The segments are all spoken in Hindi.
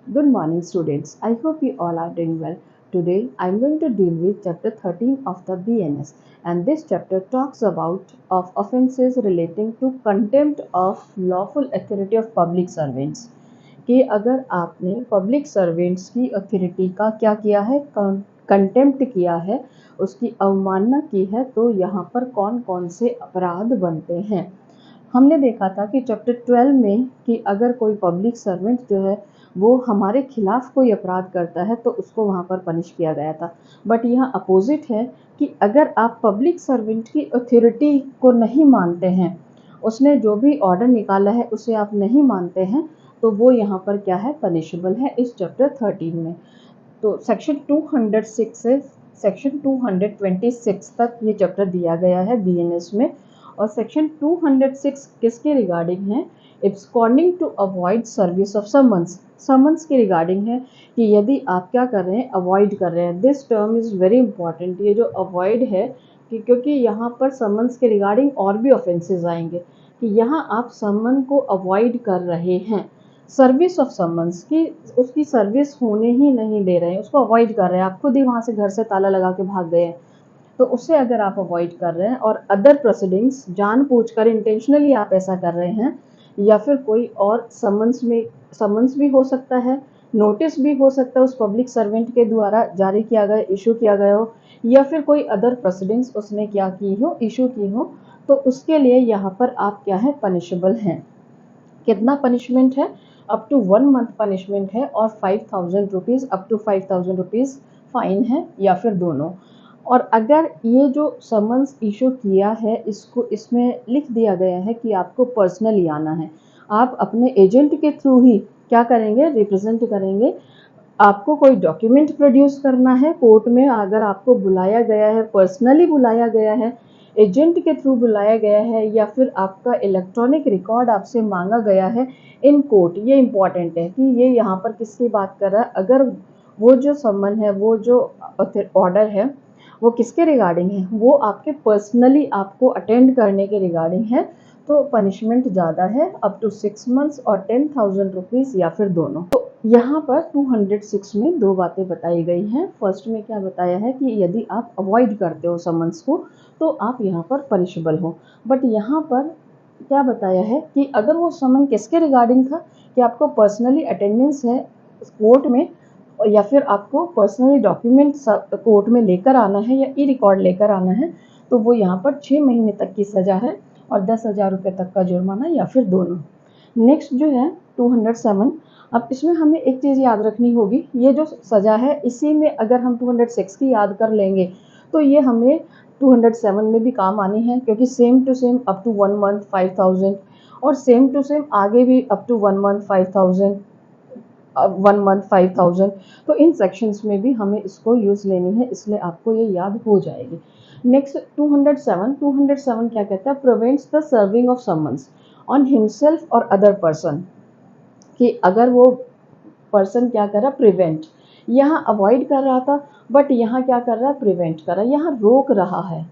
Good morning, students. I hope you all are doing well. Today, I am going to deal with chapter 13 of the BNS, and this chapter talks about of offences relating to contempt of lawful authority of public servants. कि अगर आपने पब्लिक सर्वेंट्स की अथॉरिटी का क्या किया है, कंटेम्प्ट किया है, उसकी अवमानना की है, तो यहाँ पर कौन कौन से अपराध बनते हैं। हमने देखा था कि चैप्टर 12 में कि अगर कोई पब्लिक सर्वेंट जो है वो हमारे खिलाफ कोई अपराध करता है तो उसको वहाँ पर पनिश किया गया था। बट यहाँ अपोजिट है कि अगर आप पब्लिक सर्वेंट की अथॉरिटी को नहीं मानते हैं, उसने जो भी ऑर्डर निकाला है उसे आप नहीं मानते हैं, तो वो यहाँ पर क्या है, पनिशेबल है इस चैप्टर 13 में। तो सेक्शन 206 से सेक्शन 226 तक ये चैप्टर दिया गया है बीएनएस में। और सेक्शन 206 किसके रिगार्डिंग है, absconding to avoid service of summons, summons के रिगार्डिंग है कि यदि आप क्या कर रहे हैं, अवॉइड कर रहे हैं। This term is very important, ये जो अवॉइड है कि क्योंकि यहाँ पर समन्स के रिगार्डिंग और भी ऑफेंसेस आएंगे कि यहाँ आप समन को अवॉइड कर रहे हैं, सर्विस ऑफ समन्स की उसकी सर्विस होने ही नहीं दे रहे हैं, उसको अवॉइड कर रहे हैं। आप खुद ही वहाँ से घर से ताला लगा के भाग गए हैं, तो उससे अगर आप अवॉइड कर रहे हैं और अदर प्रोसीडिंग्स जानबूझकर इंटेंशनली आप ऐसा कर रहे हैं, या फिर कोई और समन्स भी हो सकता है, नोटिस भी हो सकता है उस पब्लिक सर्वेंट के द्वारा जारी किया गया, इशू किया गया हो, या फिर कोई अदर प्रोसीडिंग्स उसने क्या की हो, इशू की हो, तो उसके लिए यहाँ पर आप क्या है, पनिशेबल हैं। कितना पनिशमेंट है, अप टू 1 मंथ पनिशमेंट है और 5,000 rupees up to 5,000 rupees fine है, या फिर दोनों। और अगर ये जो समन्स इशू किया है इसको इसमें लिख दिया गया है कि आपको पर्सनली आना है, आप अपने एजेंट के थ्रू ही क्या करेंगे, रिप्रेजेंट करेंगे, आपको कोई डॉक्यूमेंट प्रोड्यूस करना है कोर्ट में। अगर आपको बुलाया गया है, पर्सनली बुलाया गया है, एजेंट के थ्रू बुलाया गया है, या फिर आपका इलेक्ट्रॉनिक रिकॉर्ड आपसे मांगा गया है इन कोर्ट, ये इम्पॉर्टेंट है कि ये यहाँ पर किसकी बात कर रहा है। अगर वो जो समन है, वो जो ऑर्डर है, वो किसके रिगार्डिंग है, वो आपके पर्सनली आपको अटेंड करने के रिगार्डिंग है, तो पनिशमेंट ज़्यादा है, अप टू 6 मंथ्स और 10,000 रुपीज़, या फिर दोनों। तो यहाँ पर 206 में दो बातें बताई गई हैं। फर्स्ट में क्या बताया है कि यदि आप अवॉइड करते हो समन्स को तो आप यहाँ पर पनिशेबल हो। बट यहाँ पर क्या बताया है कि अगर वो समन किसके रिगार्डिंग था, कि आपको पर्सनली अटेंडेंस है कोर्ट में, या फिर आपको पर्सनली डॉक्यूमेंट कोर्ट में लेकर आना है या ई रिकॉर्ड लेकर आना है, तो वो यहाँ पर 6 महीने तक की सज़ा है और 10,000 रुपये तक का जुर्माना, या फिर दोनों। नेक्स्ट जो है 207, अब इसमें हमें एक चीज़ याद रखनी होगी, ये जो सज़ा है इसी में अगर हम 206 की याद कर लेंगे तो ये हमें 207 में भी काम आनी है, क्योंकि same to same up to 1 month 5,000, और सेम टू सेम आगे भी अप टू 1 मंथ 5,000, 1 मंथ 5,000। तो इन सेक्शंस में भी हमें इसको यूज़ लेनी है, इसलिए आपको ये याद हो जाएगी। नेक्स्ट 207 क्या कहता है, prevents the serving of summons on himself और अदर पर्सन, कि अगर वो पर्सन क्या कर रहा, प्रिवेंट, यहाँ अवॉइड कर रहा था, बट यहाँ क्या कर रहा है, प्रिवेंट कर रहा है, यहाँ रोक रहा है।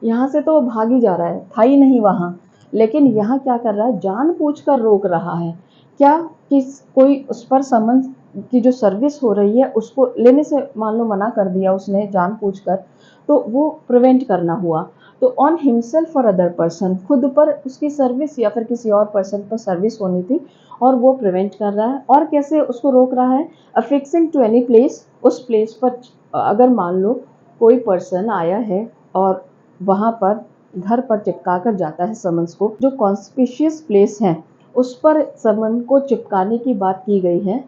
यहाँ से तो वो भाग ही जा रहा है, था ही नहीं वहाँ, लेकिन यहाँ क्या कर रहा है, जानबूझकर रोक रहा है। क्या कि कोई उस पर समन की जो सर्विस हो रही है उसको लेने से मान लो मना कर दिया उसने जानबूझकर, तो वो प्रिवेंट करना हुआ। तो ऑन हिमसेल्फ और अदर पर्सन, खुद पर उसकी सर्विस या फिर किसी और पर्सन पर सर्विस होनी थी और वो प्रिवेंट कर रहा है। और कैसे उसको रोक रहा है, अफिक्सिंग टू एनी प्लेस, उस प्लेस पर अगर मान लो कोई पर्सन आया है और वहाँ पर घर पर चिपका कर जाता है समन्स को, जो कॉन्स्पिशियस प्लेस है उस पर समन को चिपकाने की बात की गई है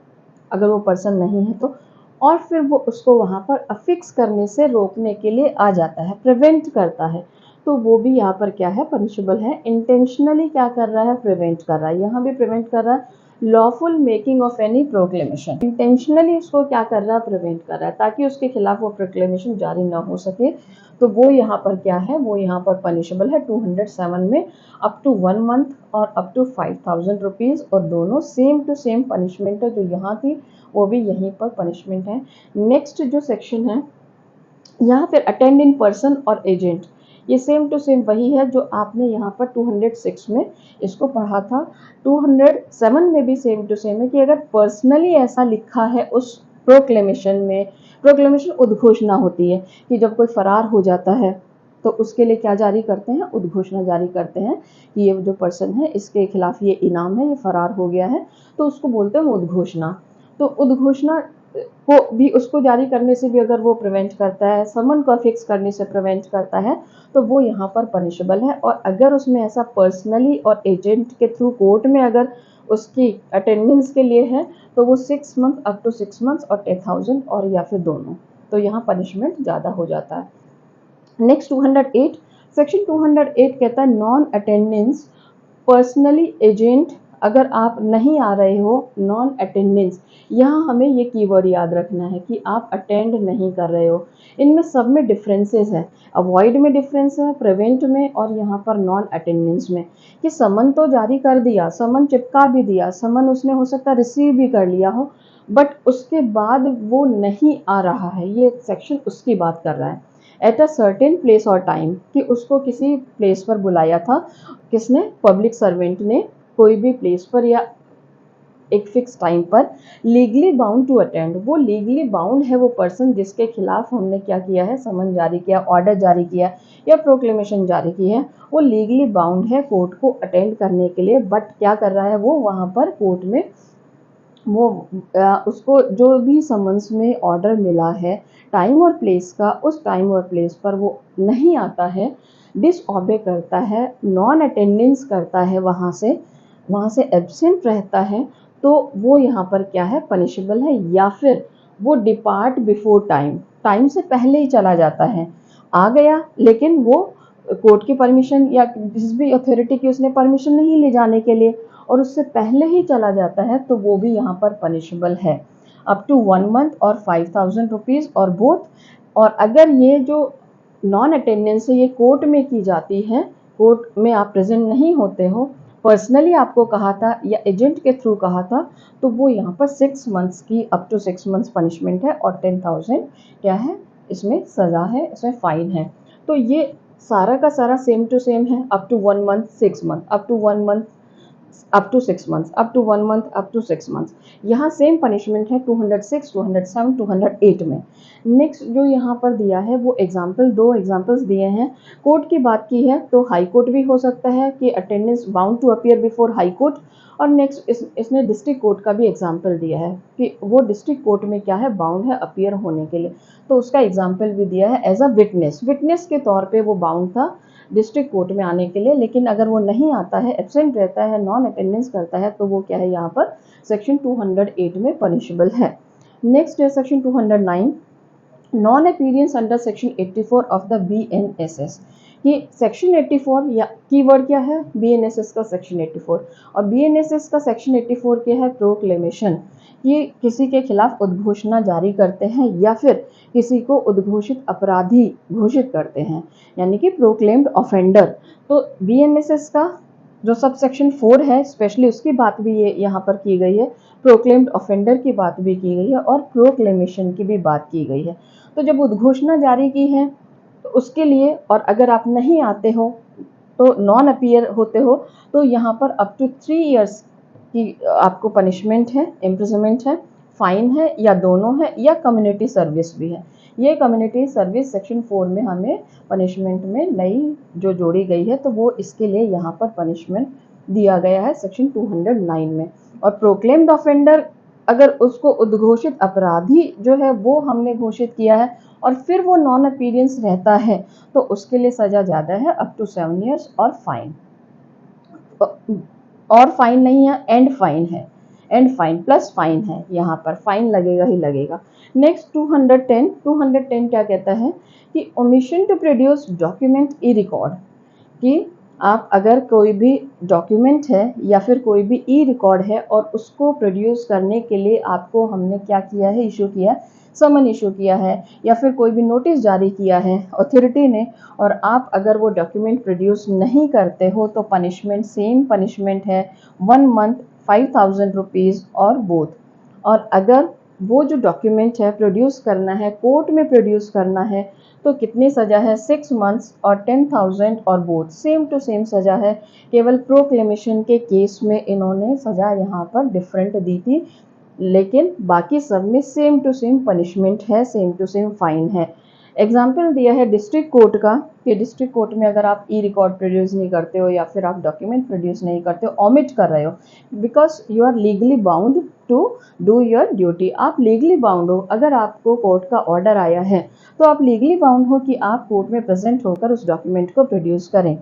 अगर वो पर्सन नहीं है तो, और फिर वो उसको वहाँ पर अफिक्स करने से रोकने के लिए आ जाता है, प्रिवेंट करता है, तो वो भी यहाँ पर क्या है, पनिशेबल है। इंटेंशनली क्या कर रहा है, प्रिवेंट कर रहा है, यहाँ भी प्रिवेंट कर रहा है। Lawful making of any proclamation, intentionally उसको क्या कर रहा है, प्रिवेंट कर रहा है, ताकि उसके खिलाफ वो प्रोक्लेमेशन जारी ना हो सके, तो वो यहाँ पर क्या है, वो यहाँ पर पनिशेबल है 207 में, अप टू 1 मंथ और अप टू 5,000 रुपीज़, और दोनों सेम टू सेम पनिशमेंट है, जो यहाँ थी वो भी यहीं पर पनिशमेंट है। नेक्स्ट जो सेक्शन है यहाँ फिर अटेंड इन पर्सन और एजेंट, ये सेम टू सेम वही है जो आपने यहाँ पर 206 में इसको पढ़ा था। 207 में भी सेम टू सेम है कि अगर पर्सनली ऐसा लिखा है उस प्रोक्लेमेशन में, प्रोक्लेमेशन उद्घोषणा होती है कि जब कोई फरार हो जाता है तो उसके लिए क्या जारी करते हैं, उद्घोषणा जारी करते हैं कि ये जो पर्सन है इसके खिलाफ ये इनाम है, ये फरार हो गया है, तो उसको बोलते हैं उद्घोषणा। तो उद्घोषणा को भी, उसको जारी करने से भी अगर वो प्रिवेंट करता है, समन को फिक्स करने से प्रिवेंट करता है, तो वो यहाँ पर पनिशेबल है। और अगर उसमें ऐसा पर्सनली और एजेंट के थ्रू कोर्ट में अगर उसकी अटेंडेंस के लिए है तो वो 6 मंथ अप टू 6 मंथ्स और 10,000 और या फिर दोनों, तो यहाँ पनिशमेंट ज़्यादा हो जाता है। नेक्स्ट 208, सेक्शन 208 कहता है नॉन अटेंडेंस पर्सनली एजेंट, अगर आप नहीं आ रहे हो, नॉन अटेंडेंस, यहाँ हमें ये कीवर्ड याद रखना है कि आप अटेंड नहीं कर रहे हो। इनमें सब में डिफरेंसेस है, अवॉइड में डिफरेंस है, प्रिवेंट में और यहाँ पर नॉन अटेंडेंस में। कि समन तो जारी कर दिया, समन चिपका भी दिया, समन उसने हो सकता है रिसीव भी कर लिया हो, बट उसके बाद वो नहीं आ रहा है, ये सेक्शन उसकी बात कर रहा है। एट अ सर्टेन प्लेस और टाइम, कि उसको किसी प्लेस पर बुलाया था, किसने, पब्लिक सर्वेंट ने, कोई भी प्लेस पर या एक फिक्स टाइम पर, लीगली बाउंड टू अटेंड, वो लीगली बाउंड है वो पर्सन जिसके खिलाफ हमने क्या किया है, समन जारी किया, ऑर्डर जारी किया या प्रोक्लेमेशन जारी की है, वो लीगली बाउंड है कोर्ट को अटेंड करने के लिए। बट क्या कर रहा है वो, वहाँ पर कोर्ट में वो उसको जो भी समन्स में ऑर्डर मिला है टाइम और प्लेस का, उस टाइम और प्लेस पर वो नहीं आता है, डिसऑबे करता है, नॉन अटेंडेंस करता है, वहाँ से एब्सेंट रहता है, तो वो यहाँ पर क्या है, पनिशेबल है। या फिर वो डिपार्ट बिफोर टाइम, टाइम से पहले ही चला जाता है, आ गया लेकिन वो कोर्ट की परमिशन या जिस भी अथॉरिटी की उसने परमिशन नहीं ले जाने के लिए और उससे पहले ही चला जाता है, तो वो भी यहाँ पर पनिशेबल है, अप टू 1 मंथ और 5,000 रुपीज़ और बोथ। और अगर ये जो नॉन अटेंडेंस है ये कोर्ट में की जाती है, कोर्ट में आप प्रेजेंट नहीं होते हो, पर्सनली आपको कहा था या एजेंट के थ्रू कहा था, तो वो यहाँ पर 6 मंथ्स की, अप टू 6 मंथ्स पनिशमेंट है और 10,000 क्या है, इसमें सज़ा है, इसमें फाइन है। तो ये सारा का सारा सेम टू सेम है, up to 1 month 6 month, up to 1 month up to 6 months, up to 1 month, up to 6 months. यहाँ सेम पनिशमेंट है 206, 207, 208 में। नेक्स्ट जो यहाँ पर दिया है वो एग्जाम्पल, 2 एग्जाम्पल्स दिए हैं। कोर्ट की बात की है तो हाई कोर्ट भी हो सकता है कि attendance bound to appear before high court, और नेक्स्ट इसने डिस्ट्रिक्ट कोर्ट का भी एग्जाम्पल दिया है कि वो डिस्ट्रिक्ट कोर्ट में क्या है, बाउंड है अपीयर होने के लिए, तो उसका एग्जाम्पल भी दिया है एज अ विटनेस, विटनेस के तौर पे वो बाउंड था डिस्ट्रिक्ट कोर्ट में आने के लिए। लेकिन अगर वो नहीं आता है, एब्सेंट रहता है, नॉन अटेंडेंस करता है, तो वो क्या है, यहाँ पर सेक्शन 208 में पनिशेबल है। नेक्स्ट है section 209, non appearance under section 84 of the BNSS। कि सेक्शन 84 या कीवर्ड क्या है, BNSS का सेक्शन 84, और BNSS का सेक्शन 84 क्या है, प्रोक्लेमेशन। ये किसी के खिलाफ उद्घोषणा जारी करते हैं या फिर किसी को उद्घोषित अपराधी घोषित करते हैं, यानी कि प्रोक्लेम्ड ऑफेंडर। तो BNSS का जो सब सेक्शन 4 है, स्पेशली उसकी बात भी ये यहाँ पर की गई है, प्रोक्लेम्ड ऑफेंडर की बात भी की गई है और प्रोक्लेमेशन की भी बात की गई है। तो जब उद्घोषणा जारी की है तो उसके लिए, और अगर आप नहीं आते हो तो नॉन अपीयर होते हो, तो यहाँ पर अप टू 3 इयर्स की आपको पनिशमेंट है, इम्प्रिजनमेंट है, फाइन है, या दोनों है, या कम्युनिटी सर्विस भी है। ये कम्युनिटी सर्विस सेक्शन 4 में हमें पनिशमेंट में नई जो जोड़ी गई है, तो वो इसके लिए यहाँ पर पनिशमेंट दिया गया है सेक्शन 209 में। और प्रोक्लेम्ड ऑफेंडर, अगर उसको उद्घोषित अपराधी जो है वो हमने घोषित किया है और फिर वो नॉन अपीयरेंस रहता है, तो उसके लिए सज़ा ज़्यादा है, अप टू 7 इयर्स और फाइन, और फाइन नहीं है, एंड फाइन है, एंड फाइन प्लस फाइन है, यहाँ पर फाइन लगेगा ही लगेगा। नेक्स्ट 210 क्या कहता है कि omission to produce document e record, कि आप अगर कोई भी डॉक्यूमेंट है या फिर कोई भी ई रिकॉर्ड है और उसको प्रोड्यूस करने के लिए आपको हमने क्या किया है, इशू किया है, समन इशू किया है, या फिर कोई भी नोटिस जारी किया है अथॉरिटी ने, और आप अगर वो डॉक्यूमेंट प्रोड्यूस नहीं करते हो, तो पनिशमेंट सेम पनिशमेंट है, 1 मंथ 5,000 रुपीज़ और बोथ। और अगर वो जो डॉक्यूमेंट है प्रोड्यूस करना है, कोर्ट में प्रोड्यूस करना है, तो कितनी सज़ा है, 6 मंथ्स और 10,000 और बोथ सेम टू सेम सज़ा है। केवल प्रोक्लेमेशन के केस में इन्होंने सज़ा यहाँ पर डिफरेंट दी थी, लेकिन बाकी सब में सेम टू सेम पनिशमेंट है, सेम टू सेम फाइन है। एग्जाम्पल दिया है डिस्ट्रिक्ट कोर्ट का कि डिस्ट्रिक्ट कोर्ट में अगर आप ई रिकॉर्ड प्रोड्यूस नहीं करते हो या फिर आप डॉक्यूमेंट प्रोड्यूस नहीं करते हो, ऑमिट कर रहे हो, because you are legally bound to do your duty. आप लीगली बाउंड हो, अगर आपको कोर्ट का ऑर्डर आया है तो आप लीगली बाउंड हो कि आप कोर्ट में प्रेजेंट होकर उस डॉक्यूमेंट को प्रोड्यूस करें,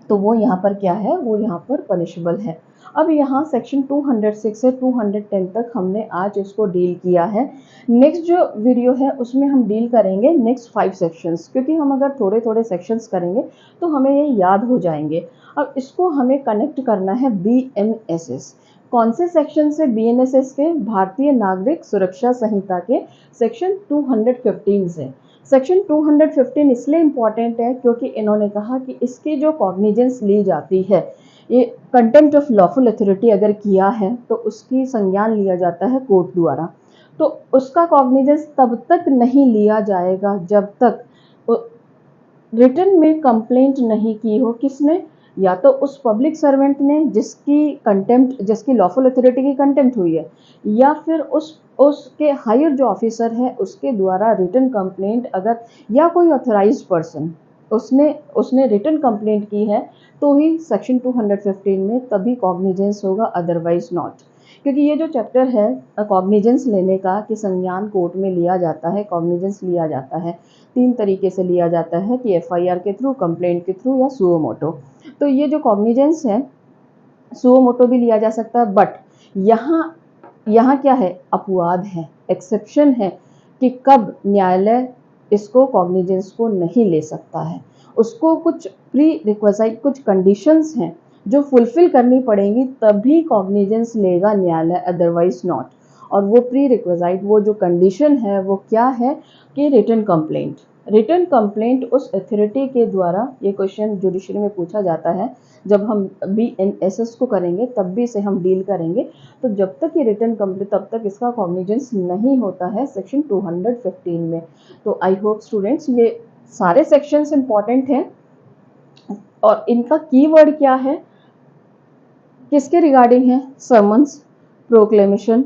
तो वो यहाँ पर क्या है, वो यहाँ पर पनिशेबल है। अब यहाँ सेक्शन 206 से 210 तक हमने आज इसको डील किया है। नेक्स्ट जो वीडियो है उसमें हम डील करेंगे नेक्स्ट 5 सेक्शंस, क्योंकि हम अगर थोड़े थोड़े सेक्शंस करेंगे तो हमें ये याद हो जाएंगे। अब इसको हमें कनेक्ट करना है BNSS। कौन से सेक्शन से? BNSS के भारतीय नागरिक सुरक्षा संहिता के सेक्शन 215 से। सेक्शन 215 इसलिए इम्पॉर्टेंट है क्योंकि इन्होंने कहा कि इसकी जो कॉग्निजेंस ली जाती है, ये कंटेम्प्ट ऑफ लॉफुल अथॉरिटी अगर किया है तो उसकी संज्ञान लिया जाता है कोर्ट द्वारा। तो उसका कॉग्निजेंस तब तक नहीं लिया जाएगा जब तक रिटर्न में कंप्लेंट नहीं की हो। किसने? या तो उस पब्लिक सर्वेंट ने जिसकी लॉफुल अथॉरिटी की कंटेम्प्ट हुई है, या फिर उसके हायर जो ऑफिसर है उसके द्वारा रिटर्न कंप्लेंट अगर, या कोई ऑथराइज्ड पर्सन उसने रिटर्न कंप्लेंट की है, तो ही सेक्शन 215 में तभी कॉग्निजेंस होगा, अदरवाइज नॉट। क्योंकि ये जो चैप्टर है कॉग्निजेंस लेने का, कि संज्ञान कोर्ट में लिया जाता है, कॉग्निजेंस लिया जाता है 3 तरीके से लिया जाता है, कि FIR के थ्रू, कंप्लेंट के थ्रू या सुओ मोटो। तो ये जो कॉग्निजेंस है, सुओ मोटो भी लिया जा सकता है, बट यहाँ क्या है, अपवाद है, एक्सेप्शन है कि कब न्यायालय इसको कॉग्निजेंस को नहीं ले सकता है। उसको कुछ प्री रिक्वेसाइट, कुछ कंडीशंस हैं जो फुलफिल करनी पड़ेंगी, तभी कॉग्निजेंस लेगा न्यायालय, अदरवाइज नॉट। और वो प्री रिक्वेसाइट, वो जो कंडीशन है वो क्या है, कि रिटर्न कंप्लेंट उस अथॉरिटी के द्वारा, ये क्वेश्चन जुडिशरी में पूछा जाता है, जब हम BNSS को करेंगे तब भी इसे हम डील करेंगे। तो जब तक ये रिटर्न कंप्लेंट, तब तक इसका कॉग्निजेंस नहीं होता है सेक्शन 215 में। तो आई होप स्टूडेंट्स ये सारे सेक्शंस इंपॉर्टेंट हैं, और इनका कीवर्ड क्या है, किसके रिगार्डिंग है? समन्स, प्रोक्लेमेशन,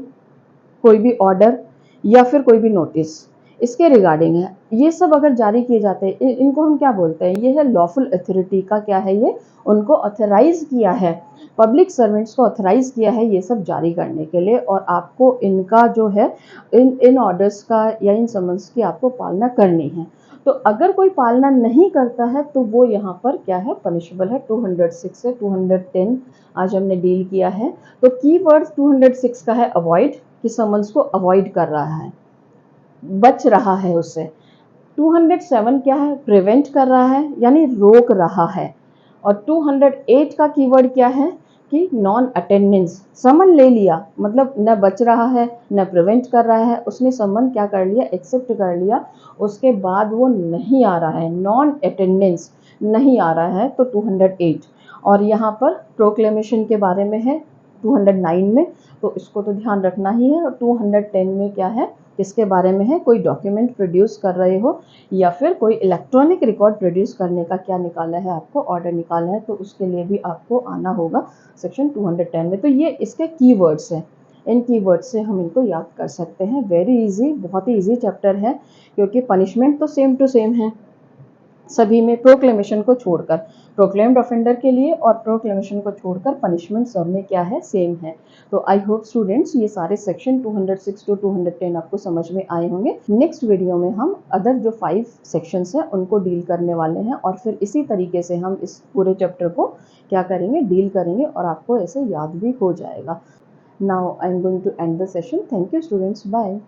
कोई भी ऑर्डर या फिर कोई भी नोटिस, इसके रिगार्डिंग है। ये सब अगर जारी किए जाते हैं, इनको हम क्या बोलते हैं? ये है लॉफुल अथॉरिटी का क्या है, ये उनको ऑथराइज किया है, पब्लिक सर्वेंट्स को ऑथराइज किया है ये सब जारी करने के लिए, और आपको इनका जो है, इन ऑर्डर्स का या इन समन्स की आपको पालना करनी है। तो अगर कोई पालना नहीं करता है तो वो यहाँ पर क्या है, पनिशेबल है। 206 से 210 आज हमने डील किया है। तो कीवर्ड 206 का है अवॉइड, कि समन्स को अवॉइड कर रहा है, बच रहा है उससे। 207 क्या है? प्रिवेंट कर रहा है, यानी रोक रहा है। और 208 का कीवर्ड क्या है, कि नॉन अटेंडेंस, समन ले लिया, मतलब न बच रहा है न प्रिवेंट कर रहा है, उसने समन क्या कर लिया, एक्सेप्ट कर लिया, उसके बाद वो नहीं आ रहा है, नॉन अटेंडेंस नहीं आ रहा है, तो 208। और यहाँ पर प्रोक्लेमेशन के बारे में है 209 में, तो इसको तो ध्यान रखना ही है। और 210 में क्या है, किसके बारे में है, कोई डॉक्यूमेंट प्रोड्यूस कर रहे हो या फिर कोई इलेक्ट्रॉनिक रिकॉर्ड प्रोड्यूस करने का क्या निकाला है, आपको ऑर्डर निकालना है, तो उसके लिए भी आपको आना होगा सेक्शन 210 में। तो ये इसके कीवर्ड्स हैं, इन कीवर्ड्स से हम इनको याद कर सकते हैं। वेरी इजी, बहुत ही इजी चैप्टर है, क्योंकि पनिशमेंट तो सेम टू सेम है सभी में, प्रोक्लेमेशन को छोड़कर, प्रोक्लेम्ड ऑफेंडर के लिए और प्रोक्लेमेशन को छोड़कर पनिशमेंट सब में क्या है, सेम है। तो आई होप स्टूडेंट्स ये सारे सेक्शन 206 टू 210 आपको समझ में आए होंगे। नेक्स्ट वीडियो में हम अदर जो 5 सेक्शंस हैं उनको डील करने वाले हैं, और फिर इसी तरीके से हम इस पूरे चैप्टर को क्या करेंगे, डील करेंगे, और आपको ऐसे याद भी हो जाएगा। Now I am going to end the session. Thank you students, bye.